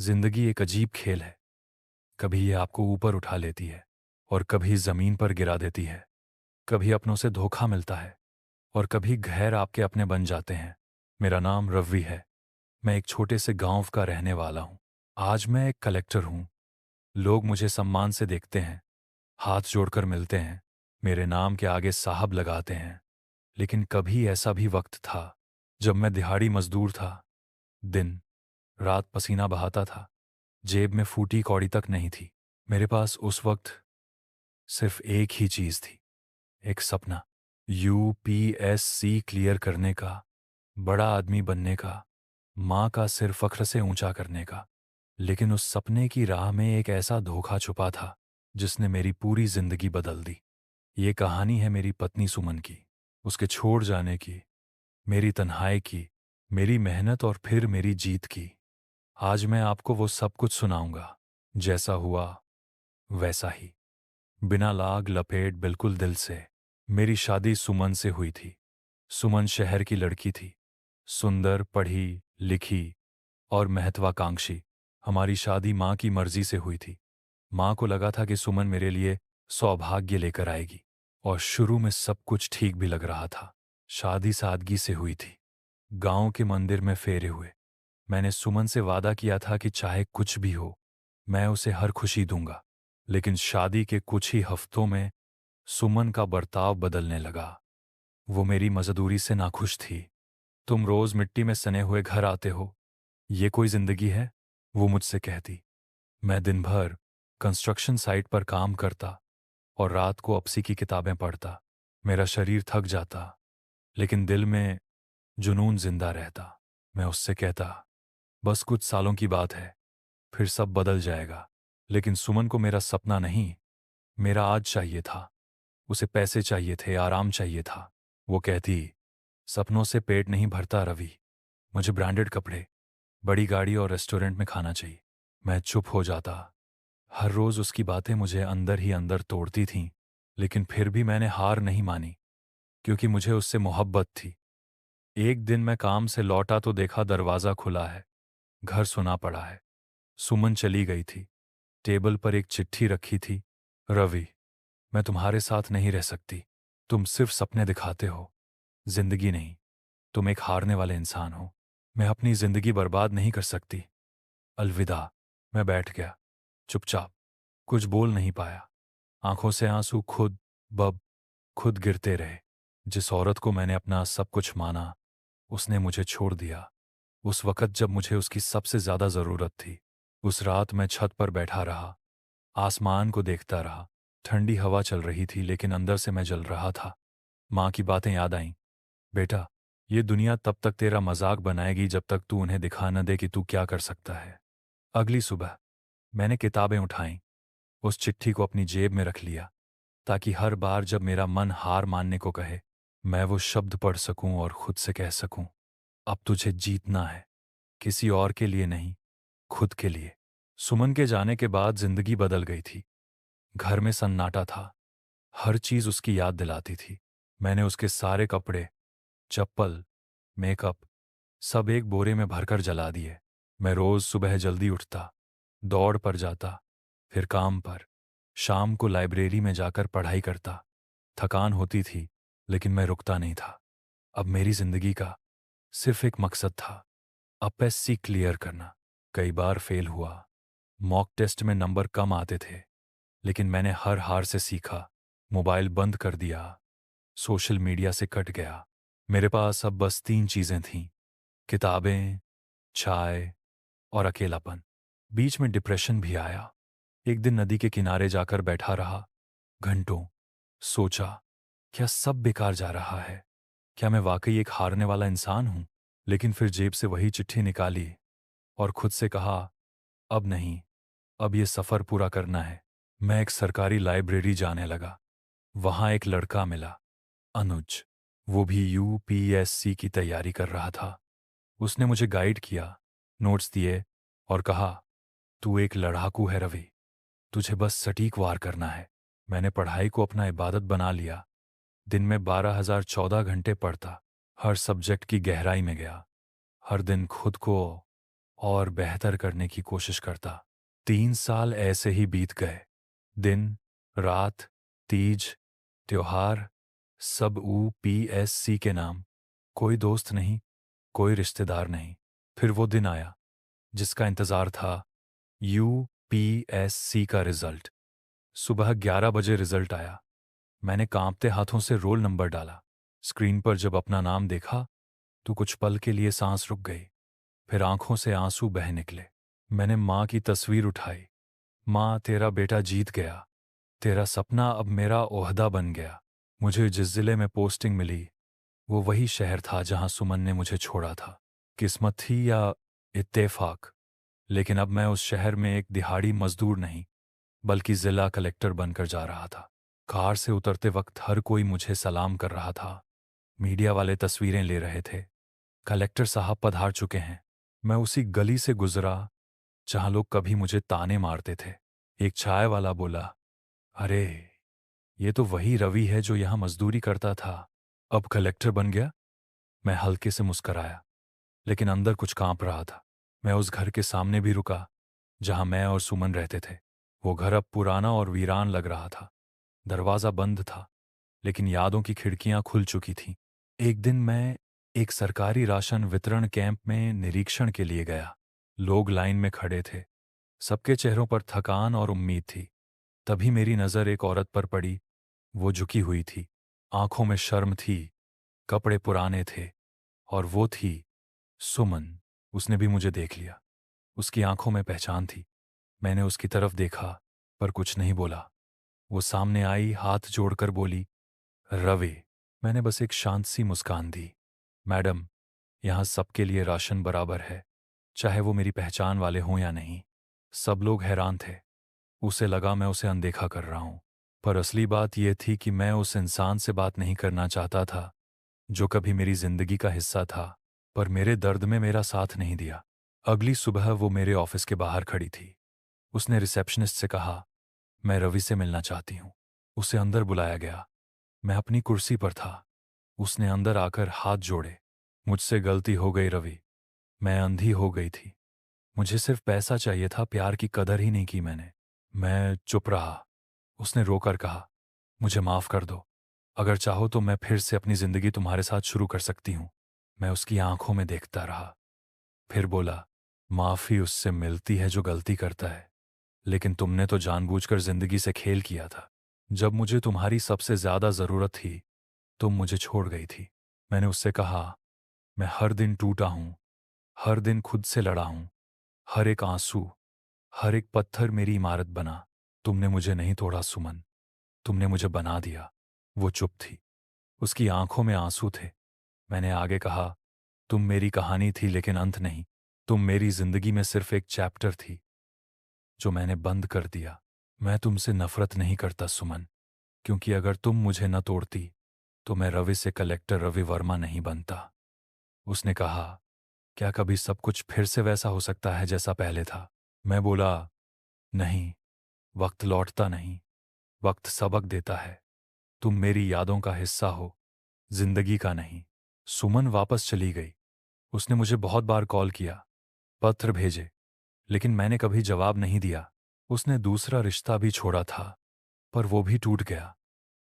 जिंदगी एक अजीब खेल है। कभी ये आपको ऊपर उठा लेती है और कभी जमीन पर गिरा देती है। कभी अपनों से धोखा मिलता है और कभी गैर आपके अपने बन जाते हैं। मेरा नाम रवि है। मैं एक छोटे से गांव का रहने वाला हूं। आज मैं एक कलेक्टर हूं। लोग मुझे सम्मान से देखते हैं, हाथ जोड़कर मिलते हैं, मेरे नाम के आगे साहब लगाते हैं। लेकिन कभी ऐसा भी वक्त था जब मैं दिहाड़ी मजदूर था। दिन रात पसीना बहाता था। जेब में फूटी कौड़ी तक नहीं थी। मेरे पास उस वक्त सिर्फ एक ही चीज थी, एक सपना। यूपीएससी क्लियर करने का, बड़ा आदमी बनने का, माँ का सिर फख्र से ऊंचा करने का। लेकिन उस सपने की राह में एक ऐसा धोखा छुपा था जिसने मेरी पूरी जिंदगी बदल दी। ये कहानी है मेरी पत्नी सुमन की, उसके छोड़ जाने की, मेरी तन्हाई की, मेरी मेहनत और फिर मेरी जीत की। आज मैं आपको वो सब कुछ सुनाऊंगा, जैसा हुआ वैसा ही, बिना लाग लपेट, बिल्कुल दिल से। मेरी शादी सुमन से हुई थी। सुमन शहर की लड़की थी, सुंदर, पढ़ी लिखी और महत्वाकांक्षी। हमारी शादी माँ की मर्जी से हुई थी। माँ को लगा था कि सुमन मेरे लिए सौभाग्य लेकर आएगी, और शुरू में सब कुछ ठीक भी लग रहा था। शादी सादगी से हुई थी। गांव के मंदिर में फेरे हुए। मैंने सुमन से वादा किया था कि चाहे कुछ भी हो, मैं उसे हर खुशी दूंगा। लेकिन शादी के कुछ ही हफ्तों में सुमन का बर्ताव बदलने लगा। वो मेरी मजदूरी से नाखुश थी। तुम रोज मिट्टी में सने हुए घर आते हो, ये कोई जिंदगी है? वो मुझसे कहती। मैं दिन भर कंस्ट्रक्शन साइट पर काम करता और रात को अपसी की किताबें पढ़ता। मेरा शरीर थक जाता, लेकिन दिल में जुनून जिंदा रहता। मैं उससे कहता, बस कुछ सालों की बात है, फिर सब बदल जाएगा। लेकिन सुमन को मेरा सपना नहीं, मेरा आज चाहिए था। उसे पैसे चाहिए थे, आराम चाहिए था। वो कहती, सपनों से पेट नहीं भरता रवि, मुझे ब्रांडेड कपड़े, बड़ी गाड़ी और रेस्टोरेंट में खाना चाहिए। मैं चुप हो जाता। हर रोज उसकी बातें मुझे अंदर ही अंदर तोड़ती थीं। लेकिन फिर भी मैंने हार नहीं मानी, क्योंकि मुझे उससे मोहब्बत थी। एक दिन मैं काम से लौटा तो देखा दरवाज़ा खुला है, घर सुना पड़ा है। सुमन चली गई थी। टेबल पर एक चिट्ठी रखी थी। रवि, मैं तुम्हारे साथ नहीं रह सकती। तुम सिर्फ सपने दिखाते हो, जिंदगी नहीं। तुम एक हारने वाले इंसान हो। मैं अपनी जिंदगी बर्बाद नहीं कर सकती। अलविदा। मैं बैठ गया, चुपचाप, कुछ बोल नहीं पाया। आंखों से आंसू खुद गिरते रहे। जिस औरत को मैंने अपना सब कुछ माना, उसने मुझे छोड़ दिया। उस वक़्त जब मुझे उसकी सबसे ज़्यादा ज़रूरत थी। उस रात मैं छत पर बैठा रहा, आसमान को देखता रहा। ठंडी हवा चल रही थी, लेकिन अंदर से मैं जल रहा था। माँ की बातें याद आईं। बेटा, ये दुनिया तब तक तेरा मजाक बनाएगी जब तक तू उन्हें दिखा न दे कि तू क्या कर सकता है। अगली सुबह मैंने किताबें उठाईं, उस चिट्ठी को अपनी जेब में रख लिया, ताकि हर बार जब मेरा मन हार मानने को कहे, मैं वो शब्द पढ़ सकूं और खुद से कह सकूं, अब तुझे जीतना है, किसी और के लिए नहीं, खुद के लिए। सुमन के जाने के बाद जिंदगी बदल गई थी। घर में सन्नाटा था। हर चीज उसकी याद दिलाती थी। मैंने उसके सारे कपड़े, चप्पल, मेकअप, सब एक बोरे में भरकर जला दिए। मैं रोज सुबह जल्दी उठता, दौड़ पर जाता, फिर काम पर, शाम को लाइब्रेरी में जाकर पढ़ाई करता। थकान होती थी, लेकिन मैं रुकता नहीं था। अब मेरी जिंदगी का सिर्फ एक मकसद था, एसएससी क्लियर करना। कई बार फेल हुआ, मॉक टेस्ट में नंबर कम आते थे, लेकिन मैंने हर हार से सीखा। मोबाइल बंद कर दिया, सोशल मीडिया से कट गया। मेरे पास अब बस 3 चीजें थीं, किताबें, चाय और अकेलापन। बीच में डिप्रेशन भी आया। एक दिन नदी के किनारे जाकर बैठा रहा, घंटों। सोचा, क्या सब बेकार जा रहा है? क्या मैं वाकई एक हारने वाला इंसान हूं? लेकिन फिर जेब से वही चिट्ठी निकाली और खुद से कहा, अब नहीं, अब ये सफर पूरा करना है। मैं एक सरकारी लाइब्रेरी जाने लगा। वहां एक लड़का मिला, अनुज। वो भी यूपीएससी की तैयारी कर रहा था। उसने मुझे गाइड किया, नोट्स दिए और कहा, तू एक लड़ाकू है रवि, तुझे बस सटीक वार करना है। मैंने पढ़ाई को अपना इबादत बना लिया। दिन में 12,014 घंटे पढ़ता, हर सब्जेक्ट की गहराई में गया। हर दिन खुद को और बेहतर करने की कोशिश करता। 3 साल ऐसे ही बीत गए। दिन, रात, तीज, त्योहार, सब UPSC के नाम। कोई दोस्त नहीं, कोई रिश्तेदार नहीं। फिर वो दिन आया जिसका इंतज़ार था, UPSC का रिजल्ट। सुबह 11 बजे रिजल्ट आया। मैंने कांपते हाथों से रोल नंबर डाला। स्क्रीन पर जब अपना नाम देखा तो कुछ पल के लिए सांस रुक गई। फिर आंखों से आंसू बह निकले। मैंने माँ की तस्वीर उठाई। माँ, तेरा बेटा जीत गया। तेरा सपना अब मेरा ओहदा बन गया। मुझे जिस जिले में पोस्टिंग मिली वो वही शहर था जहां सुमन ने मुझे छोड़ा था। किस्मत थी या इत्तेफाक, लेकिन अब मैं उस शहर में एक दिहाड़ी मजदूर नहीं बल्कि जिला कलेक्टर बनकर जा रहा था। कार से उतरते वक्त हर कोई मुझे सलाम कर रहा था। मीडिया वाले तस्वीरें ले रहे थे। कलेक्टर साहब पधार चुके हैं। मैं उसी गली से गुजरा जहां लोग कभी मुझे ताने मारते थे। एक चाय वाला बोला, अरे, ये तो वही रवि है जो यहां मजदूरी करता था, अब कलेक्टर बन गया। मैं हल्के से मुस्कराया, लेकिन अंदर कुछ कांप रहा था। मैं उस घर के सामने भी रुका जहां मैं और सुमन रहते थे। वो घर अब पुराना और वीरान लग रहा था। दरवाज़ा बंद था, लेकिन यादों की खिड़कियां खुल चुकी थीं। एक दिन मैं एक सरकारी राशन वितरण कैंप में निरीक्षण के लिए गया। लोग लाइन में खड़े थे। सबके चेहरों पर थकान और उम्मीद थी। तभी मेरी नज़र एक औरत पर पड़ी। वो झुकी हुई थी, आंखों में शर्म थी, कपड़े पुराने थे, और वो थी सुमन। उसने भी मुझे देख लिया। उसकी आंखों में पहचान थी। मैंने उसकी तरफ देखा, पर कुछ नहीं बोला। वो सामने आई, हाथ जोड़कर बोली, रवि। मैंने बस एक शांत सी मुस्कान दी। मैडम, यहाँ सबके लिए राशन बराबर है, चाहे वो मेरी पहचान वाले हों या नहीं। सब लोग हैरान थे। उसे लगा मैं उसे अनदेखा कर रहा हूं। पर असली बात यह थी कि मैं उस इंसान से बात नहीं करना चाहता था जो कभी मेरी जिंदगी का हिस्सा था, पर मेरे दर्द में मेरा साथ नहीं दिया। अगली सुबह वो मेरे ऑफिस के बाहर खड़ी थी। उसने रिसेप्शनिस्ट से कहा, मैं रवि से मिलना चाहती हूँ। उसे अंदर बुलाया गया। मैं अपनी कुर्सी पर था। उसने अंदर आकर हाथ जोड़े। मुझसे गलती हो गई रवि। मैं अंधी हो गई थी। मुझे सिर्फ पैसा चाहिए था, प्यार की कदर ही नहीं की मैंने। मैं चुप रहा। उसने रोकर कहा, मुझे माफ कर दो। अगर चाहो तो मैं फिर से अपनी जिंदगी तुम्हारे साथ शुरू कर सकती हूँ। मैं उसकी आंखों में देखता रहा। फिर बोला, माफी उससे मिलती है जो गलती करता है, लेकिन तुमने तो जानबूझकर जिंदगी से खेल किया था। जब मुझे तुम्हारी सबसे ज्यादा जरूरत थी तुम मुझे छोड़ गई थी। मैंने उससे कहा, मैं हर दिन टूटा हूं, हर दिन खुद से लड़ा हूं। हर एक आंसू, हर एक पत्थर मेरी इमारत बना। तुमने मुझे नहीं तोड़ा सुमन, तुमने मुझे बना दिया। वो चुप थी। उसकी आंखों में आंसू थे। मैंने आगे कहा, तुम मेरी कहानी थी लेकिन अंत नहीं। तुम मेरी जिंदगी में सिर्फ एक चैप्टर थी जो मैंने बंद कर दिया। मैं तुमसे नफरत नहीं करता सुमन, क्योंकि अगर तुम मुझे न तोड़ती तो मैं रवि से कलेक्टर रवि वर्मा नहीं बनता। उसने कहा, क्या कभी सब कुछ फिर से वैसा हो सकता है जैसा पहले था? मैं बोला, नहीं, वक्त लौटता नहीं, वक्त सबक देता है। तुम मेरी यादों का हिस्सा हो, जिंदगी का नहीं। सुमन वापस चली गई। उसने मुझे बहुत बार कॉल किया, पत्र भेजे, लेकिन मैंने कभी जवाब नहीं दिया। उसने दूसरा रिश्ता भी छोड़ा था, पर वो भी टूट गया।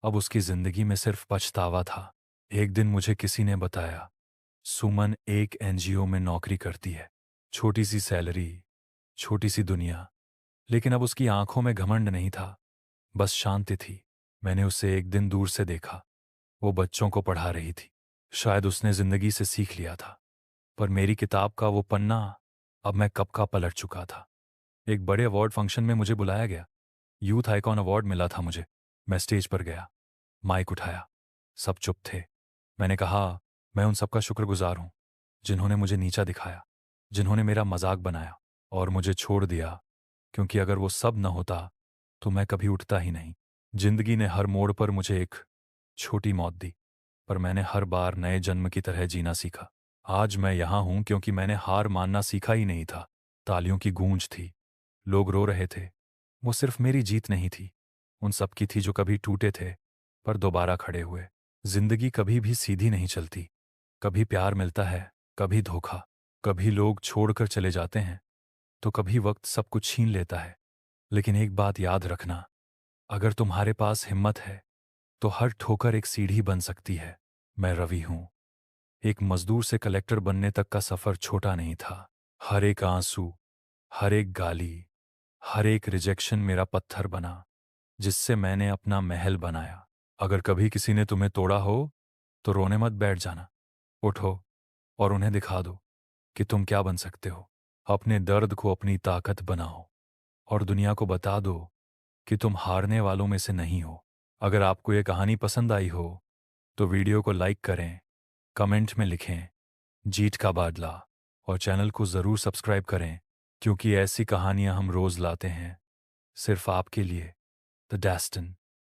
अब उसकी जिंदगी में सिर्फ पछतावा था। एक दिन मुझे किसी ने बताया, सुमन एक NGO में नौकरी करती है। छोटी सी सैलरी, छोटी सी दुनिया, लेकिन अब उसकी आंखों में घमंड नहीं था, बस शांति थी। मैंने उसे एक दिन दूर से देखा। वो बच्चों को पढ़ा रही थी। शायद उसने जिंदगी से सीख लिया था, पर मेरी किताब का वो पन्ना अब मैं कब का पलट चुका था। एक बड़े अवार्ड फंक्शन में मुझे बुलाया गया। यूथ आइकॉन अवार्ड मिला था मुझे। मैं स्टेज पर गया, माइक उठाया। सब चुप थे। मैंने कहा, मैं उन सबका शुक्रगुजार हूं जिन्होंने मुझे नीचा दिखाया, जिन्होंने मेरा मजाक बनाया और मुझे छोड़ दिया, क्योंकि अगर वो सब न होता तो मैं कभी उठता ही नहीं। जिंदगी ने हर मोड़ पर मुझे एक छोटी मौत दी, पर मैंने हर बार नए जन्म की तरह जीना सीखा। आज मैं यहां हूं क्योंकि मैंने हार मानना सीखा ही नहीं था। तालियों की गूंज थी, लोग रो रहे थे। वो सिर्फ मेरी जीत नहीं थी, उन सब की थी जो कभी टूटे थे पर दोबारा खड़े हुए। जिंदगी कभी भी सीधी नहीं चलती। कभी प्यार मिलता है, कभी धोखा, कभी लोग छोड़कर चले जाते हैं, तो कभी वक्त सब कुछ छीन लेता है। लेकिन एक बात याद रखना, अगर तुम्हारे पास हिम्मत है तो हर ठोकर एक सीढ़ी बन सकती है। मैं रवि हूं। एक मजदूर से कलेक्टर बनने तक का सफर छोटा नहीं था। हर एक आंसू, हर एक गाली, हर एक रिजेक्शन मेरा पत्थर बना, जिससे मैंने अपना महल बनाया। अगर कभी किसी ने तुम्हें तोड़ा हो तो रोने मत बैठ जाना। उठो और उन्हें दिखा दो कि तुम क्या बन सकते हो। अपने दर्द को अपनी ताकत बनाओ और दुनिया को बता दो कि तुम हारने वालों में से नहीं हो। अगर आपको ये कहानी पसंद आई हो तो वीडियो को लाइक करें, कमेंट में लिखें जीत का बादला, और चैनल को ज़रूर सब्सक्राइब करें, क्योंकि ऐसी कहानियां हम रोज़ लाते हैं सिर्फ आपके लिए। The destine.